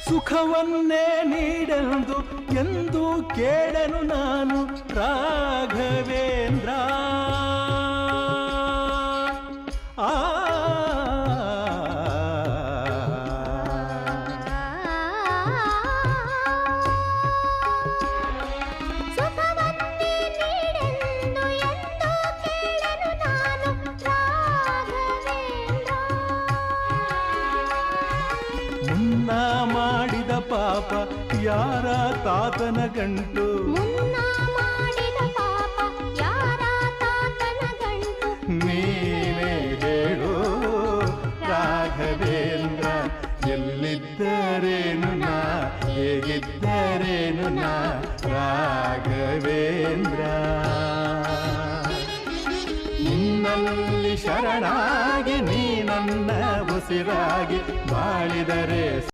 ಸುಖವನ್ನೇ ನೀಡೆಂದು ಎಂದು ಕೇಳನು ನಾನು ರಾಘವೇಂದ್ರ. ಮುನ್ನ ಮಾಡಿದ ಪಾಪ ಯಾರ ತಾತನ ಗಂಟು, ಮುನ್ನ ಮಾಡಿದ ಪಾಪ ಯಾರ ತಾತನ ಗಂಟು, ನೀನೇ ಹೇಳು ರಾಘವೇಂದ್ರ. ಎಲ್ಲಿದ್ದರೇನು ನಾ, ಹೇಗಿದ್ದರೇನು ನಾ ರಾಘವೇಂದ್ರ. ನಿನ್ನಲ್ಲಿ ಶರಣಾಗಿ ನೀ ನನ್ನ ಉಸಿರಾಗಿ ಬಾಳಿದರೆ